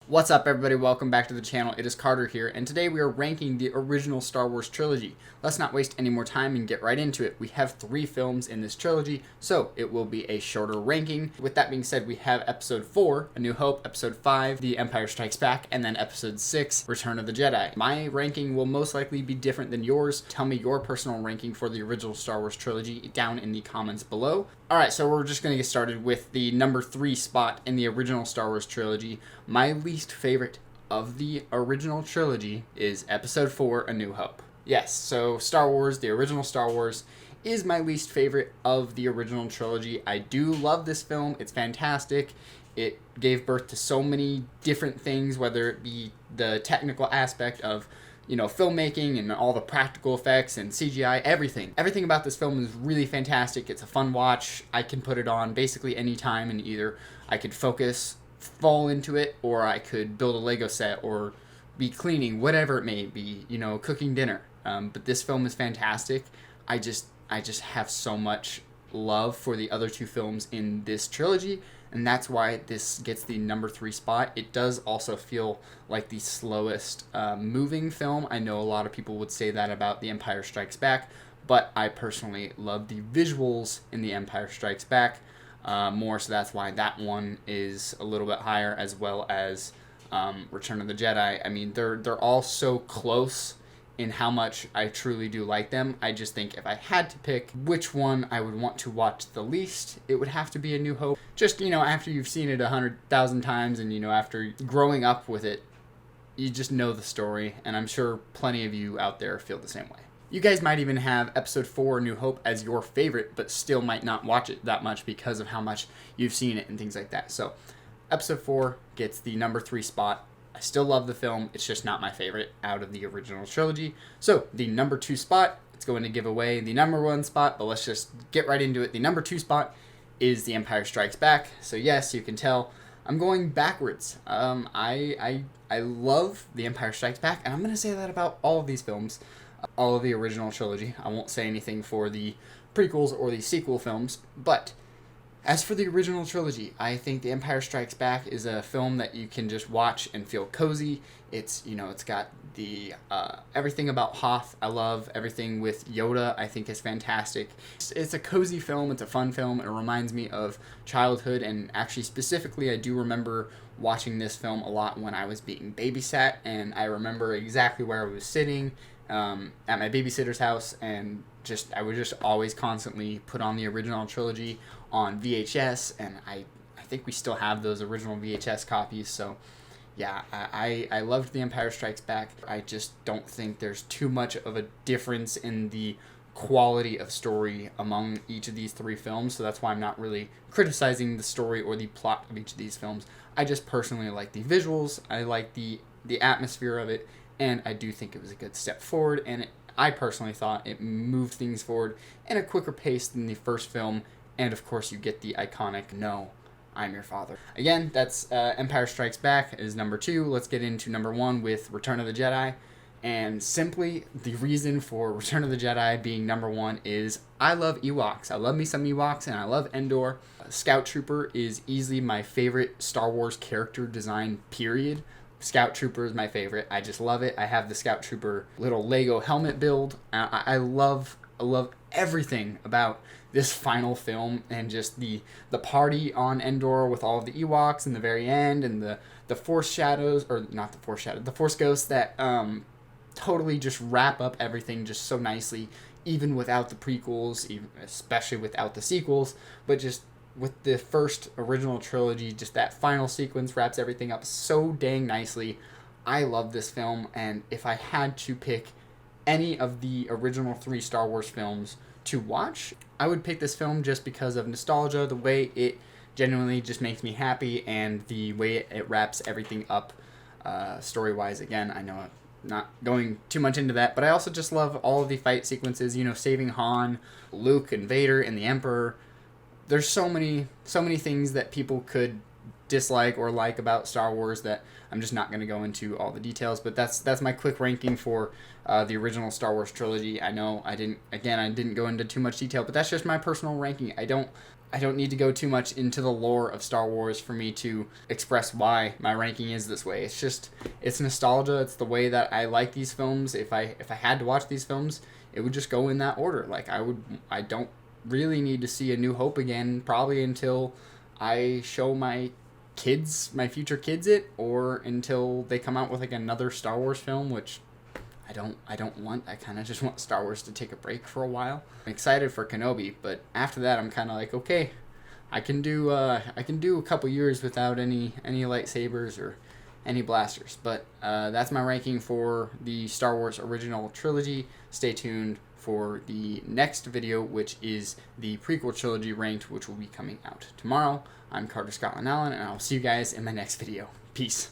What's up, everybody? Welcome back to the channel. It is Carter here, and today we are ranking the original Star Wars trilogy. Let's not waste any more time and get right into it. We have 3 films in this trilogy, so it will be a shorter ranking. With that being said, we have Episode 4, A New Hope, Episode 5, The Empire Strikes Back, and then Episode 6, Return of the Jedi. My ranking will most likely be different than yours. Tell me your personal ranking for the original Star Wars trilogy down in the comments below. Alright, so we're just going to get started with the number 3 spot in the original Star Wars trilogy. My least favorite of the original trilogy is Episode 4, A New Hope. Yes, so Star Wars, the original Star Wars, is my least favorite of the original trilogy. I do love this film. It's fantastic. It gave birth to so many different things, whether it be the technical aspect of filmmaking and all the practical effects and CGI, everything. Everything about this film is really fantastic. It's a fun watch. I can put it on basically any time, and either I could fall into it, or I could build a Lego set, or be cleaning, whatever it may be, cooking dinner. But this film is fantastic. I just have so much love for the other 2 films in this trilogy, and that's why this gets the number 3 spot. It does also feel like the slowest moving film. I know a lot of people would say that about The Empire Strikes Back, but I personally love the visuals in The Empire Strikes Back more, so that's why that one is a little bit higher, as well as Return of the Jedi. I mean, they're all so close in how much I truly do like them. I just think if I had to pick which one I would want to watch the least, it would have to be A New Hope. Just, after you've seen it 100,000 times, and, after growing up with it, you just know the story, and I'm sure plenty of you out there feel the same way. You guys might even have Episode 4, A New Hope, as your favorite, but still might not watch it that much because of how much you've seen it and things like that. So, Episode 4 gets the number 3 spot. I still love the film. It's just not my favorite out of the original trilogy. So, the number 2 spot, it's going to give away the number 1 spot, but let's just get right into it. The number 2 spot is The Empire Strikes Back. So, yes, you can tell I'm going backwards. I love The Empire Strikes Back, and I'm going to say that about all of these films, all of the original trilogy. I won't say anything for the prequels or the sequel films, but as for the original trilogy, I think The Empire Strikes Back is a film that you can just watch and feel cozy. It's, it's got the everything about Hoth. I love everything with Yoda. I think is fantastic. It's a cozy film. It's a fun film. It reminds me of childhood, and actually specifically, I do remember watching this film a lot when I was being babysat, and I remember exactly where I was sitting at my babysitter's house, and I would just always constantly put on the original trilogy on VHS, and I think we still have those original VHS copies. So yeah, I loved The Empire Strikes Back. I just don't think there's too much of a difference in the quality of story among each of these 3 films, so that's why I'm not really criticizing the story or the plot of each of these films. I just personally like the visuals, I like the atmosphere of it, and I do think it was a good step forward, and I personally thought it moved things forward in a quicker pace than the first film, and of course you get the iconic "No, I'm your father." Again, that's Empire Strikes Back is number 2. Let's get into number 1 with Return of the Jedi. And simply, the reason for Return of the Jedi being number 1 is I love Ewoks. I love me some Ewoks, and I love Endor. Scout Trooper is easily my favorite Star Wars character design, period. Scout Trooper is my favorite. I just love it. I have the Scout Trooper little Lego helmet build. I love everything about this final film, and just the party on Endor with all of the Ewoks in the very end, and the Force shadows, or not the Force shadows, the Force ghosts that totally just wrap up everything just so nicely, even without the prequels, especially without the sequels, but just with the first original trilogy, just that final sequence wraps everything up so dang nicely. I love this film, and if I had to pick any of the original 3 Star Wars films to watch, I would pick this film just because of nostalgia, the way it genuinely just makes me happy, and the way it wraps everything up story-wise. Again, I know I'm not going too much into that, but I also just love all of the fight sequences, saving Han, Luke, and Vader, and the Emperor. There's so many things that people could dislike or like about Star Wars that I'm just not going to go into all the details. But that's my quick ranking for the original Star Wars trilogy. I know I didn't go into too much detail, but that's just my personal ranking. I don't need to go too much into the lore of Star Wars for me to express why my ranking is this way. It's nostalgia. It's the way that I like these films. If I had to watch these films, it would just go in that order. Like I don't really need to see A New Hope again probably until I show my future kids it, or until they come out with like another Star Wars film, which I don't want. I kind of just want Star Wars to take a break for a while. I'm excited for Kenobi, but after that I'm kind of like, okay, I can do a couple years without any lightsabers or any blasters. But that's my ranking for the Star Wars original trilogy. Stay tuned for the next video, which is the prequel trilogy ranked, which will be coming out tomorrow. I'm Carter Scotland Allen, and I'll see you guys in my next video. Peace.